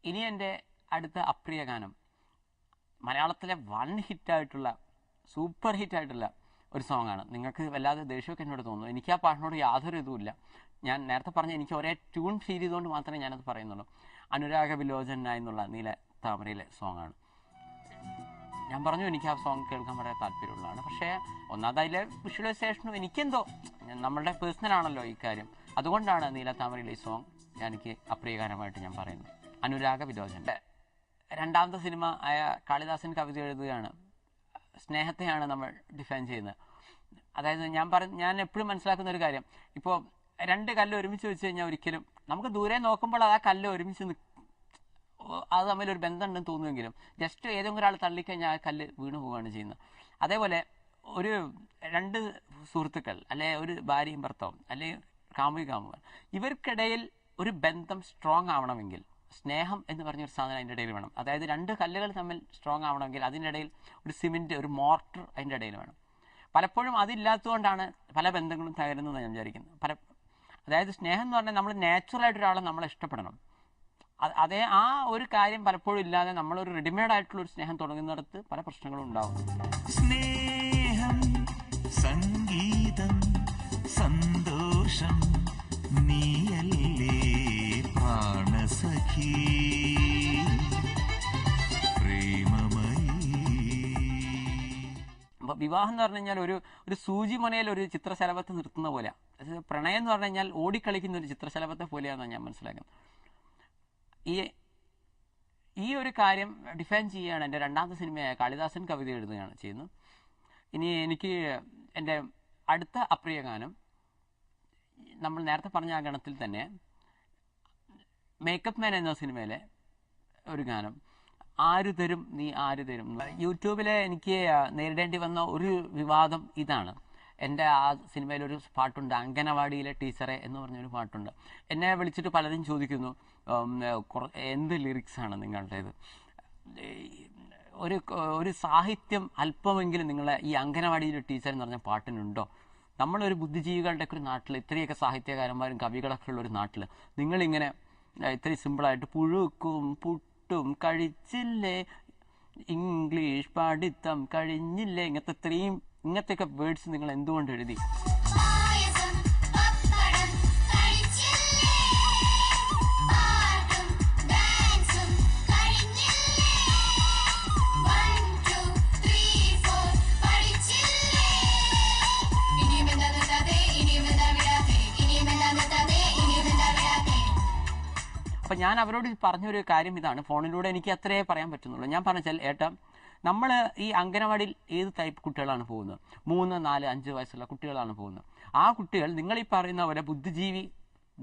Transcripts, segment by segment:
ഇനി എൻ്റെ അടുത്ത അപ്രിയ ഗാനം മലയാളത്തിലെ ഹിറ്റായിട്ടുള്ള സൂപ്പർ ഹിറ്റായിട്ടുള്ള ഒരു സോങ്ങാണ്. നിങ്ങൾക്ക് വല്ലാതെ ദേഷ്യമൊക്കെ എന്നോട് തോന്നുന്നു. എനിക്ക് ആ പാട്ടിനോട് യാതൊരു ഇതുമില്ല. ഞാൻ നേരത്തെ പറഞ്ഞ എനിക്ക് ഒരേ ട്യൂൺ ഫീൽ ചെയ്തുകൊണ്ട് മാത്രമേ ഞാനത് പറയുന്നുള്ളൂ. അനുരാഗ വിലോചന എന്നുള്ള നീല താമരയിലെ സോങ്ങാണ്. ഞാൻ പറഞ്ഞു എനിക്ക് ആ സോങ് കേൾക്കാൻ വളരെ താല്പര്യമുള്ളതാണ്. പക്ഷേ ഒന്നാമത് അതിലെ വിഷ്വലൈസേഷനും എനിക്കെന്തോ നമ്മളുടെ പേഴ്സണൽ ആണല്ലോ ഈ കാര്യം. അതുകൊണ്ടാണ് നീല താമരയിലെ ഈ സോങ് എനിക്ക് അപ്രിയകരമായിട്ട് ഞാൻ പറയുന്നത്. അനുരാഗ വിലോചന രണ്ടാമത്തെ സിനിമ ആയ കാളിദാസൻ കവിത എഴുതുകയാണ്. സ്നേഹത്തെയാണ് നമ്മൾ ഡിഫൈൻ ചെയ്യുന്നത്. അതായത് ഞാൻ എപ്പോഴും മനസ്സിലാക്കുന്ന ഒരു കാര്യം, ഇപ്പോൾ രണ്ട് കല്ല് ഒരുമിച്ച് വെച്ച് കഴിഞ്ഞാൽ ഒരിക്കലും നമുക്ക് ദൂരെ നോക്കുമ്പോൾ ആ കല്ല് ഒരുമിച്ച് അത് തമ്മിലൊരു ബന്ധമുണ്ടെന്ന് തോന്നുമെങ്കിലും ജസ്റ്റ് ഏതെങ്കിലും ഒരാൾ തള്ളിക്കഴിഞ്ഞാൽ ആ കല്ല് വീണു പോവുകയാണ് ചെയ്യുന്നത്. അതേപോലെ ഒരു രണ്ട് സുഹൃത്തുക്കൾ, അല്ലെ ഒരു ഭാര്യയും ഭർത്താവും, അല്ലെങ്കിൽ കാമുകൻ, ഇവർക്കിടയിൽ ഒരു ബന്ധം സ്ട്രോങ് ആവണമെങ്കിൽ സ്നേഹം എന്ന് പറഞ്ഞൊരു സാധനം അതിൻ്റെ ഇടയിൽ വേണം. അതായത് രണ്ട് കല്ലുകൾ തമ്മിൽ സ്ട്രോങ് ആവണമെങ്കിൽ അതിൻ്റെ ഇടയിൽ ഒരു സിമെൻറ്റ്, ഒരു മോർട്ടർ അതിൻ്റെ ഇടയിൽ വേണം. പലപ്പോഴും അതില്ലാത്തതുകൊണ്ടാണ് പല ബന്ധങ്ങളും തകരുന്നതെന്ന് ഞാൻ വിചാരിക്കുന്നത്. അതായത് സ്നേഹം എന്ന് പറഞ്ഞാൽ നമ്മൾ നാച്ചുറലായിട്ട് ഒരാളെ നമ്മളെ ഇഷ്ടപ്പെടണം. അതേ ആ ഒരു കാര്യം പലപ്പോഴും ഇല്ലാതെ നമ്മളൊരു റെഡിമെയ്ഡ് ആയിട്ടുള്ള ഒരു സ്നേഹം തുടങ്ങുന്നിടത്ത് പല പ്രശ്നങ്ങളും ഉണ്ടാവും. സ്നേഹം, സംഗീതം, സന്തോഷം, നീയല്ലേ പ്രാണസഖി, പ്രേമമയീ. വിവാഹം എന്ന് പറഞ്ഞു കഴിഞ്ഞാൽ ഒരു സൂചി മുനയിൽ ഒരു ചിത്രശലഭത്തെ നിർത്തുന്ന പോലെ. പ്രണയം എന്ന് പറഞ്ഞു കഴിഞ്ഞാൽ ഓടിക്കളിക്കുന്ന ഒരു ചിത്രശലഭത്തെ പോലെയാണെന്ന് ഞാൻ മനസ്സിലാക്കുന്നത്. ഈ ഒരു കാര്യം ഡിഫൈൻ ചെയ്യുകയാണ് എൻ്റെ രണ്ടാമത്തെ സിനിമയായ കാളിദാസൻ കവിത എഴുതുകയാണ് ചെയ്യുന്നത്. ഇനി എനിക്ക് എൻ്റെ അടുത്ത അപ്രിയ ഗാനം നമ്മൾ നേരത്തെ പറഞ്ഞ ആ ഗണത്തിൽ തന്നെ മേക്കപ്പ് മാൻ എന്ന സിനിമയിലെ ഒരു ഗാനം, ആര് തരും നീ ആര് തരും. യൂട്യൂബിലെ എനിക്ക് നേരിടേണ്ടി വന്ന ഒരു വിവാദം ഇതാണ്. എൻ്റെ ആ സിനിമയിലൊരു പാട്ടുണ്ട്, അങ്കനവാടിയിലെ ടീച്ചറെ എന്ന് പറഞ്ഞൊരു പാട്ടുണ്ട്. എന്നെ വിളിച്ചിട്ട് പലരും ചോദിക്കുന്നു എന്ത് ലിറിക്സാണ് നിങ്ങളുടേത്, ഒരു സാഹിത്യം അല്പമെങ്കിലും നിങ്ങളെ ഈ അങ്കനവാടിയിലെ ടീച്ചർ എന്ന് പറഞ്ഞ പാട്ടിനുണ്ടോ? നമ്മളൊരു ബുദ്ധിജീവികളുടെയൊക്കെ ഒരു നാട്ടിൽ, ഇത്രയൊക്കെ സാഹിത്യകാരന്മാരും കവികളൊക്കെ ഉള്ള ഒരു നാട്ടിൽ നിങ്ങളിങ്ങനെ ഇത്രയും സിമ്പിളായിട്ട് പുഴുക്കും പുട്ടും കഴിച്ചില്ലേ, ഇംഗ്ലീഷ് പഠിത്തം കഴിഞ്ഞില്ലേ, ഇങ്ങനത്തെയൊക്കെ വേർഡ്സ് നിങ്ങൾ എന്തുകൊണ്ട് എഴുതി? അപ്പം ഞാൻ അവരോട് പറഞ്ഞൊരു കാര്യം ഇതാണ്, ഫോണിലൂടെ എനിക്ക് അത്രേ പറയാൻ പറ്റുന്നുള്ളൂ. ഞാൻ പറഞ്ഞാൽ ഏട്ടാ, നമ്മൾ ഈ അംഗനവാടിയിൽ ഏത് ടൈപ്പ് കുട്ടികളാണ് പോകുന്നത്? 3, 4, 5 വയസ്സുള്ള കുട്ടികളാണ് പോകുന്നത്. ആ കുട്ടികൾ നിങ്ങൾ ഈ പറയുന്ന പോലെ ബുദ്ധിജീവി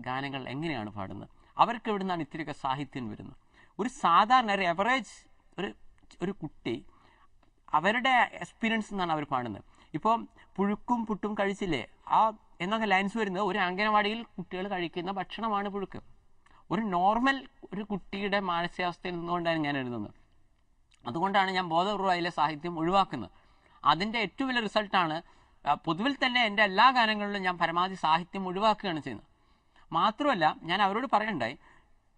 ഗാനങ്ങൾ എങ്ങനെയാണ് പാടുന്നത്? അവർക്ക് എവിടെ നിന്നാണ് ഇത്തിരിയൊക്കെ സാഹിത്യം വരുന്നത്? ഒരു സാധാരണ ഒരു എവറേജ് ഒരു കുട്ടി അവരുടെ എക്സ്പീരിയൻസ് എന്നാണ് അവർ പാടുന്നത്. ഇപ്പോൾ പുഴുക്കും പുട്ടും കഴിച്ചില്ലേ എന്നൊക്കെ ലൈൻസ് വരുന്നത് ഒരു അംഗനവാടിയിൽ കുട്ടികൾ കഴിക്കുന്ന ഭക്ഷണമാണ് പുഴുക്ക്. ഒരു നോർമൽ ഒരു കുട്ടിയുടെ മാനസികാവസ്ഥയിൽ നിന്നുകൊണ്ടാണ് ഞാൻ എഴുതുന്നത്. അതുകൊണ്ടാണ് ഞാൻ ബോധപൂർവ്വം അതിലെ സാഹിത്യം ഒഴിവാക്കുന്നത്. അതിൻ്റെ ഏറ്റവും വലിയ റിസൾട്ടാണ് പൊതുവിൽ തന്നെ എൻ്റെ എല്ലാ ഗാനങ്ങളിലും ഞാൻ പരമാവധി സാഹിത്യം ഒഴിവാക്കുകയാണ് ചെയ്യുന്നത്. മാത്രമല്ല ഞാൻ അവരോട് പറയണ്ടായി,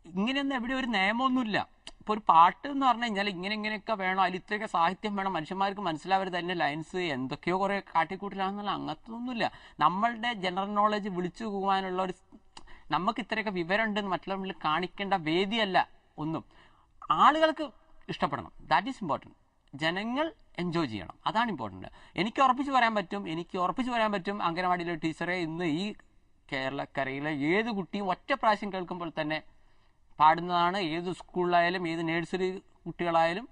ഇങ്ങനെയൊന്നും എവിടെ ഒരു നിയമമൊന്നുമില്ല. ഇപ്പോൾ ഒരു പാട്ട് എന്ന് പറഞ്ഞു കഴിഞ്ഞാൽ ഇങ്ങനെയൊക്കെ വേണം, അതിൽ ഇത്രയൊക്കെ സാഹിത്യം വേണം, മനുഷ്യന്മാർക്ക് മനസ്സിലാവരുത്, അതിൻ്റെ ലൈൻസ് എന്തൊക്കെയോ കുറേ കാട്ടിക്കൂട്ടിലാണെന്നുള്ള അങ്ങനത്തെ ഒന്നുമില്ല. നമ്മളുടെ ജനറൽ നോളജ് വിളിച്ചു പോകാനുള്ള നമുക്ക് ഇത്രയൊക്കെ വിവരം ഉണ്ടെന്ന് മറ്റുള്ളവരിൽ കാണിക്കേണ്ട വേദിയല്ല ഒന്നും. ആളുകൾക്ക് ഇഷ്ടപ്പെടണം, ദാറ്റ് ഈസ് ഇമ്പോർട്ടൻറ്റ്. ജനങ്ങൾ എൻജോയ് ചെയ്യണം, അതാണ് ഇമ്പോർട്ടൻറ്റ്. എനിക്ക് ഉറപ്പിച്ച് പറയാൻ പറ്റും അംഗനവാടിയിലെ ടീച്ചറെ ഇന്ന് ഈ കേരളക്കരയിലെ ഏത് കുട്ടിയും ഒറ്റ പ്രാവശ്യം കേൾക്കുമ്പോൾ തന്നെ പാടുന്നതാണ്. ഏത് സ്കൂളിലായാലും ഏത് നഴ്സറി കുട്ടികളായാലും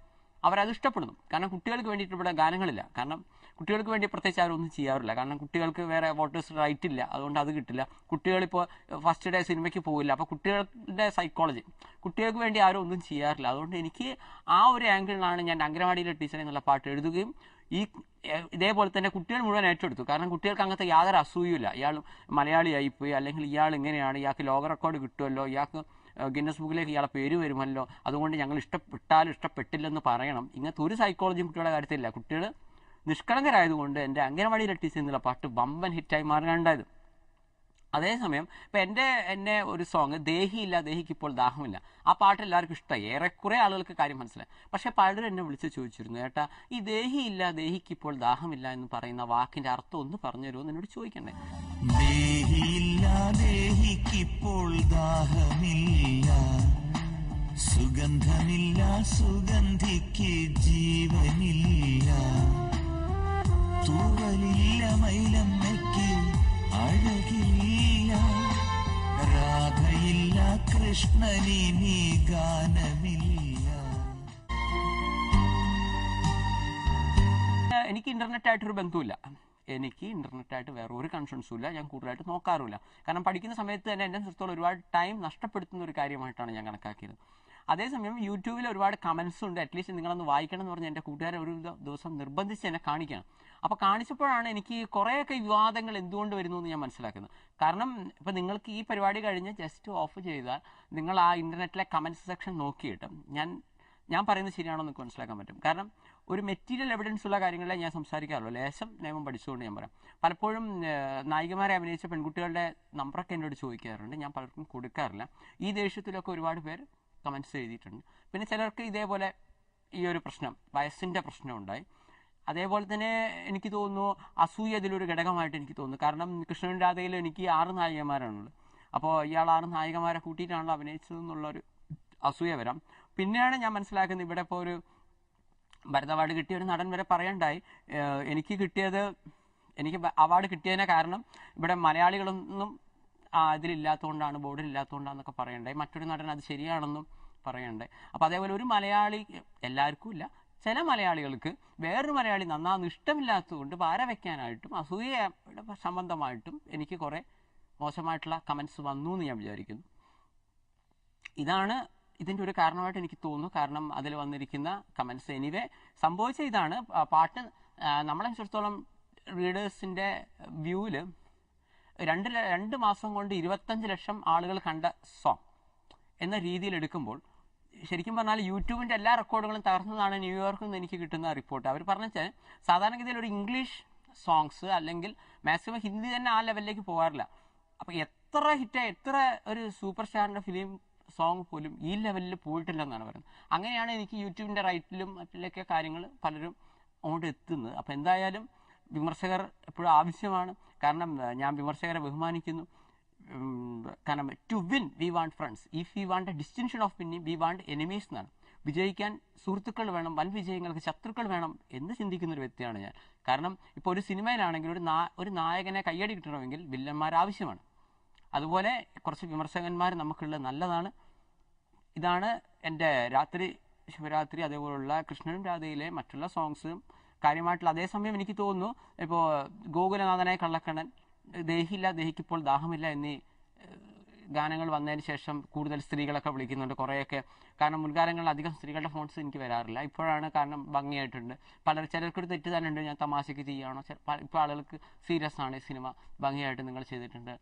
അവരത് ഇഷ്ടപ്പെടുന്നു. കാരണം കുട്ടികൾക്ക് വേണ്ടിയിട്ട് ഇവിടെ ഗാനങ്ങളില്ല. കാരണം കുട്ടികൾക്ക് വേണ്ടി പ്രത്യേകിച്ച് ആരൊന്നും ചെയ്യാറില്ല. കാരണം കുട്ടികൾക്ക് വേറെ വോട്ടേഴ്സ് റൈറ്റ് ഇല്ല, അതുകൊണ്ട് അത് കിട്ടില്ല. കുട്ടികളിപ്പോൾ ഫസ്റ്റ് ഡേ സിനിമയ്ക്ക് പോകില്ല. അപ്പോൾ കുട്ടികളുടെ സൈക്കോളജി, കുട്ടികൾക്ക് വേണ്ടി ആരും ഒന്നും ചെയ്യാറില്ല. അതുകൊണ്ട് എനിക്ക് ആ ഒരു ആംഗിളിലാണ് ഞാൻ അംഗനവാടിയിലെ ടീച്ചർ എന്നുള്ള പാട്ട് എഴുതുകയും ഇതേപോലെ തന്നെ കുട്ടികൾ മുഴുവൻ ഏറ്റെടുത്തു. കാരണം കുട്ടികൾക്ക് അങ്ങനത്തെ യാതൊരു അസൂയില്ല. ഇയാൾ മലയാളിയായിപ്പോയി, അല്ലെങ്കിൽ ഇയാൾ ഇങ്ങനെയാണ്, ഇയാൾക്ക് ലോക റെക്കോർഡ് കിട്ടുമല്ലോ, ഇയാൾക്ക് ഗിന്നസ് ബുക്കിലേക്ക് ഇയാളെ പേര് വരുമല്ലോ, അതുകൊണ്ട് ഞങ്ങൾ ഇഷ്ടപ്പെട്ടാലും ഇഷ്ടപ്പെട്ടില്ലെന്ന് പറയണം. ഇങ്ങനത്തെ ഒരു സൈക്കോളജിയും കുട്ടികളുടെ കാര്യത്തിലില്ല. കുട്ടികൾ നിഷ്കളങ്കരായതുകൊണ്ട് എൻ്റെ അംഗനവാടിയിലെ ടീച്ചർ എന്നുള്ള പാട്ട് വമ്പൻ ഹിറ്റായി മാറുകയുണ്ടായത്. അതേസമയം ഇപ്പം എന്നെ ഒരു സോങ് ദേഹിയില്ല ദേഹിക്കിപ്പോൾ ദാഹമില്ല, ആ പാട്ട് എല്ലാവർക്കും ഇഷ്ടമായി, ഏറെക്കുറെ ആളുകൾക്ക് കാര്യം മനസ്സിലായി. പക്ഷെ പലരും എന്നെ വിളിച്ച് ചോദിച്ചിരുന്നു, ഏട്ടാ ഈ ദേഹിയില്ല ദേഹിക്കിപ്പോൾ ദാഹമില്ല എന്ന് പറയുന്ന വാക്കിന്റെ അർത്ഥം ഒന്ന് പറഞ്ഞു തരുമോ എന്ന് എന്നോട് ചോദിക്കണ്ടേ. ദേഹിയില്ല ദേഹിക്കിപ്പോൾ ദാഹമില്ല, സുഗന്ധമില്ല സുഗന്ധിക്ക് ജീവനില്ല, തൂവലില്ല മൈലമ്മയ്ക്ക് അഴകില്ല, രാധയില്ല കൃഷ്ണനിനി ഗാനമില്ല. എനിക്ക് ഇന്റർനെറ്റായിട്ടൊരു ബന്ധമില്ല, എനിക്ക് ഇന്റർനെറ്റായിട്ട് വേറെ ഒരു കൺസേൺസും ഇല്ല, ഞാൻ കൂടുതലായിട്ട് നോക്കാറുമില്ല. കാരണം പഠിക്കുന്ന സമയത്ത് തന്നെ എന്നെ സംബന്ധിച്ചിടത്തോളം ഒരുപാട് ടൈം നഷ്ടപ്പെടുത്തുന്ന ഒരു കാര്യമായിട്ടാണ് ഞാൻ കണക്കാക്കിയത്. അതേസമയം യൂട്യൂബിൽ ഒരുപാട് കമൻസ് ഉണ്ട്, അറ്റ്ലീസ്റ്റ് നിങ്ങളൊന്ന് വായിക്കണം എന്ന് പറഞ്ഞ് എൻ്റെ കൂട്ടുകാരെ ഒരു ദിവസം നിർബന്ധിച്ച് എന്നെ കാണിക്കണം. അപ്പോൾ കാണിച്ചപ്പോഴാണ് എനിക്ക് കുറേയൊക്കെ വിവാദങ്ങൾ എന്തുകൊണ്ട് വരുന്നു എന്ന് ഞാൻ മനസ്സിലാക്കുന്നത്. കാരണം ഇപ്പോൾ നിങ്ങൾക്ക് ഈ പരിപാടി കഴിഞ്ഞ് ജസ്റ്റ് ഓഫ് ചെയ്താൽ നിങ്ങൾ ആ ഇൻ്റർനെറ്റിലെ കമൻസ് സെക്ഷൻ നോക്കിയിട്ട് ഞാൻ പറയുന്നത് ശരിയാണോ എന്ന് മനസ്സിലാക്കാൻ പറ്റും. കാരണം ഒരു മെറ്റീരിയൽ എവിഡൻസ് ഉള്ള കാര്യങ്ങളെ ഞാൻ സംസാരിക്കാറുള്ളൂ, ലേശം നിയമം പഠിച്ചുകൊണ്ട് ഞാൻ പറയാം. പലപ്പോഴും നായികമാരെ അഭിനയിച്ച പെൺകുട്ടികളുടെ നമ്പറൊക്കെ എന്നോട് ചോദിക്കാറുണ്ട്, ഞാൻ പലർക്കും കൊടുക്കാറില്ല. ഈ ദേഷ്യത്തിലൊക്കെ ഒരുപാട് പേര് കമൻസ് എഴുതിയിട്ടുണ്ട്. പിന്നെ ചിലർക്ക് ഇതേപോലെ ഈ ഒരു പ്രശ്നം, വയസ്സിൻ്റെ പ്രശ്നം ഉണ്ടായി. അതേപോലെ തന്നെ എനിക്ക് തോന്നുന്നു അസൂയ ഇതിലൊരു ഘടകമായിട്ട് എനിക്ക് തോന്നുന്നു. കാരണം കൃഷ്ണൻ രാധയിൽ എനിക്ക് 6 നായികമാരാണുള്ളത്. അപ്പോൾ ഇയാൾ 6 നായികമാരെ കൂട്ടിയിട്ടാണല്ലോ അഭിനയിച്ചതെന്നുള്ളൊരു അസൂയ വരാം. പിന്നെയാണ് ഞാൻ മനസ്സിലാക്കുന്നത്, ഇവിടെ ഇപ്പോൾ ഒരു ഭരത് അവാർഡ് കിട്ടിയ ഒരു നടൻ വരെ പറയണ്ടായി, എനിക്ക് അവാർഡ് കിട്ടിയതിനെ കാരണം ഇവിടെ മലയാളികളൊന്നും ഇതിലില്ലാത്തതുകൊണ്ടാണ്, ബോർഡിലില്ലാത്തതുകൊണ്ടാണെന്നൊക്കെ പറയണ്ടായി. മറ്റൊരു നടൻ അത് ശരിയാണെന്നും പറയണ്ടായി. അപ്പോൾ അതേപോലെ ഒരു മലയാളി, എല്ലാവർക്കും ഇല്ല, ചില മലയാളികൾക്ക് വേറൊരു മലയാളി നന്നാന്ന് ഇഷ്ടമില്ലാത്തതുകൊണ്ട് പാര വയ്ക്കാനായിട്ടും അസൂയ സംബന്ധമായിട്ടും എനിക്ക് കുറേ മോശമായിട്ടുള്ള കമൻസ് വന്നു എന്ന് ഞാൻ വിചാരിക്കുന്നു. ഇതാണ് ഇതിൻ്റെ ഒരു കാരണമായിട്ട് എനിക്ക് തോന്നുന്നു. കാരണം അതിൽ വന്നിരിക്കുന്ന കമൻസ് എനിവേ സംഭവിച്ച ഇതാണ്, പാട്ട് നമ്മളെ സംബന്ധിച്ചിടത്തോളം റീഡേഴ്സിൻ്റെ വ്യൂവിൽ 2 മാസം കൊണ്ട് 25 ലക്ഷം ആളുകൾ കണ്ട സോങ് എന്ന രീതിയിൽ എടുക്കുമ്പോൾ ശരിക്കും പറഞ്ഞാൽ യൂട്യൂബിൻ്റെ എല്ലാ റെക്കോർഡുകളും തകർന്നതാണ് ന്യൂയോർക്കിൽ നിന്ന് എനിക്ക് കിട്ടുന്ന റിപ്പോർട്ട്. അവർ പറഞ്ഞാൽ സാധാരണഗതിയിൽ ഒരു ഇംഗ്ലീഷ് സോങ്സ് അല്ലെങ്കിൽ മാക്സിമം ഹിന്ദി തന്നെ ആ ലെവലിലേക്ക് പോകാറില്ല. അപ്പോൾ എത്ര ഒരു സൂപ്പർ സ്റ്റാറിൻ്റെ ഫിലിം സോങ് പോലും ഈ ലെവലിൽ പോയിട്ടില്ലെന്നാണ് പറയുന്നത്. അങ്ങനെയാണ് എനിക്ക് യൂട്യൂബിൻ്റെ റൈറ്റിലും മറ്റിലൊക്കെ കാര്യങ്ങൾ പലരും അങ്ങോട്ട് എത്തുന്നത്. അപ്പോൾ എന്തായാലും വിമർശകർ എപ്പോഴും ആവശ്യമാണ്. കാരണം ഞാൻ വിമർശകരെ ബഹുമാനിക്കുന്നു. കാരണം to win we want friends, if we want a distinction of winning we want enemies എന്നാണ്. വിജയിക്കാൻ സുഹൃത്തുക്കൾ വേണം, വൻ വിജയങ്ങൾക്ക് ശത്രുക്കൾ വേണം എന്ന് ചിന്തിക്കുന്ന ഒരു വ്യക്തിയാണ് ഞാൻ. കാരണം ഇപ്പോൾ ഒരു സിനിമയിലാണെങ്കിൽ ഒരു നായകനെ കയ്യടി കിട്ടണമെങ്കിൽ വില്ലന്മാർ ആവശ്യമാണ്. അതുപോലെ കുറച്ച് വിമർശകന്മാർ നമുക്കുള്ളത് നല്ലതാണ്. ഇതാണ് എൻ്റെ ശിവരാത്രി അതേപോലുള്ള കൃഷ്ണനും രാധയിലെ മറ്റുള്ള സോങ്സും കാര്യമായിട്ടുള്ള. അതേസമയം എനിക്ക് തോന്നുന്നു ഇപ്പോൾ ഗോകുലനാഥനായ കള്ളക്കണ്ണൻ, ദേഹിയില്ല ദേഹിക്കിപ്പോൾ ദാഹമില്ല എന്നീ ഗാനങ്ങൾ വന്നതിന് ശേഷം കൂടുതൽ സ്ത്രീകളൊക്കെ വിളിക്കുന്നുണ്ട് കുറേയൊക്കെ. കാരണം മുൻകാലങ്ങളിൽ അധികം സ്ത്രീകളുടെ ഫോൺസ് എനിക്ക് വരാറില്ല, ഇപ്പോഴാണ്. കാരണം ഭംഗിയായിട്ടുണ്ട്. ചിലർക്കൊരു തെറ്റ് തന്നെ ഉണ്ട്, ഞാൻ തമാശയ്ക്ക് ചെയ്യുകയാണോ. ഇപ്പോൾ ആളുകൾക്ക് സീരിയസ് ആണ് ഈ സിനിമ, ഭംഗിയായിട്ട് നിങ്ങൾ ചെയ്തിട്ടുണ്ട്,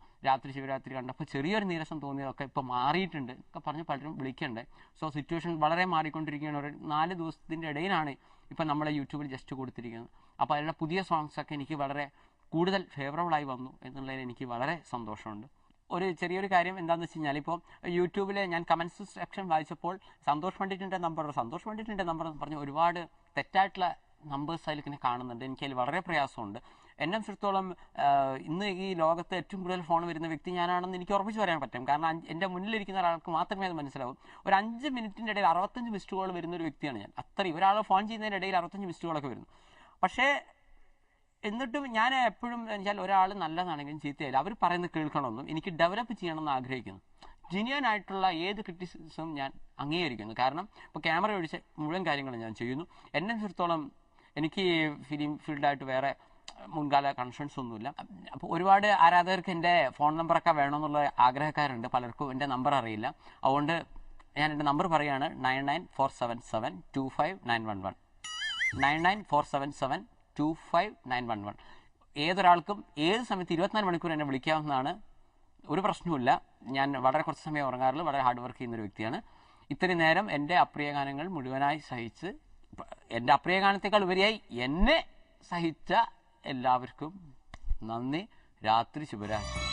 ശിവരാത്രി കണ്ടപ്പോൾ ചെറിയൊരു നീരസം തോന്നിയതൊക്കെ ഇപ്പോൾ മാറിയിട്ടുണ്ട് ഒക്കെ പറഞ്ഞ് പലരും വിളിക്കണ്ടേ. സോ സിറ്റുവേഷൻ വളരെ മാറിക്കൊണ്ടിരിക്കുകയാണ്. ഒരു 4 ദിവസത്തിൻ്റെ ഇടയിലാണ് ഇപ്പം നമ്മളെ യൂട്യൂബിൽ ജസ്റ്റ് കൊടുത്തിരിക്കുന്നത്. അപ്പോൾ അതിലുള്ള പുതിയ സോങ്സൊക്കെ എനിക്ക് വളരെ കൂടുതൽ ഫേവറബിളായി വന്നു എന്നുള്ളതിൽ എനിക്ക് വളരെ സന്തോഷമുണ്ട്. ഒരു ചെറിയൊരു കാര്യം എന്താണെന്ന് വെച്ച് കഴിഞ്ഞാൽ, ഇപ്പോൾ യൂട്യൂബിൽ ഞാൻ കമൻസ് സെക്ഷൻ വായിച്ചപ്പോൾ സന്തോഷ് പണ്ഡിറ്റിൻ്റെ നമ്പർ എന്ന് പറഞ്ഞ് ഒരുപാട് തെറ്റായിട്ടുള്ള നമ്പേഴ്സ് അതിൽ ഇങ്ങനെ കാണുന്നുണ്ട്. എനിക്കതിൽ വളരെ പ്രയാസമുണ്ട്. എന്നെ സംബന്ധിച്ചിടത്തോളം ഇന്ന് ഈ ലോകത്ത് ഏറ്റവും കൂടുതൽ ഫോൺ വരുന്ന വ്യക്തി ഞാനാണെന്ന് എനിക്ക് ഉറപ്പിച്ച് പറയാൻ പറ്റും. കാരണം എൻ്റെ മുന്നിലിരിക്കുന്ന ഒരാൾക്ക് മാത്രമേ അത് മനസ്സിലാവും. ഒരു 5 മിനിറ്റിൻ്റെ ഇടയിൽ 65 മിസ്ഡ് കോൾ വരുന്ന ഒരു വ്യക്തിയാണ് ഞാൻ. അത്രയും ഒരാൾ ഫോൺ ചെയ്യുന്നതിൻ്റെ ഇടയിൽ 65 മിസ്ഡ് കോളൊക്കെ വരുന്നു. പക്ഷേ എന്നിട്ടും ഞാൻ എപ്പോഴും വെച്ചാൽ ഒരാൾ നല്ലതാണെങ്കിലും ചീത്തയായാലും അവർ പറയുന്നത് കേൾക്കണമെന്നും എനിക്ക് ഡെവലപ്പ് ചെയ്യണമെന്ന് ആഗ്രഹിക്കുന്നു. ജെന്യുവൻ ആയിട്ടുള്ള ഏത് ക്രിറ്റിസിസം ഞാൻ അംഗീകരിക്കുന്നു. കാരണം ഇപ്പോൾ ക്യാമറ ഒഴിച്ച് മുഴുവൻ കാര്യങ്ങളും ഞാൻ ചെയ്യുന്നു. എന്നെ സംബന്ധിച്ചിടത്തോളം എനിക്ക് ഫിലിം ഫീൽഡായിട്ട് വേറെ മുൻകാല കൺസേൺസ് ഒന്നുമില്ല. അപ്പോൾ ഒരുപാട് ആരാധകർക്ക് എൻ്റെ ഫോൺ നമ്പറൊക്കെ വേണമെന്നുള്ള ആഗ്രഹക്കാരുണ്ട്. പലർക്കും എൻ്റെ നമ്പർ അറിയില്ല. അതുകൊണ്ട് ഞാൻ എൻ്റെ നമ്പർ പറയുകയാണ് 9947725911 9947725911. ഏതൊരാൾക്കും ഏത് സമയത്ത് 24 മണിക്കൂർ എന്നെ വിളിക്കാവുന്നതാണ്. ഒരു പ്രശ്നവുമില്ല. ഞാൻ വളരെ കുറച്ച് സമയം ഉറങ്ങാറില്ല, വളരെ ഹാർഡ് വർക്ക് ചെയ്യുന്നൊരു വ്യക്തിയാണ്. ഇത്രയും നേരം എൻ്റെ അപ്രിയ ഗാനങ്ങൾ മുഴുവനായി സഹിച്ച്, എൻ്റെ അപ്രിയ ഗാനത്തേക്കാൾ ഉപരിയായി എന്നെ സഹിച്ച എല്ലാവർക്കും നന്ദി. രാത്രി ശുഭരാത്രി.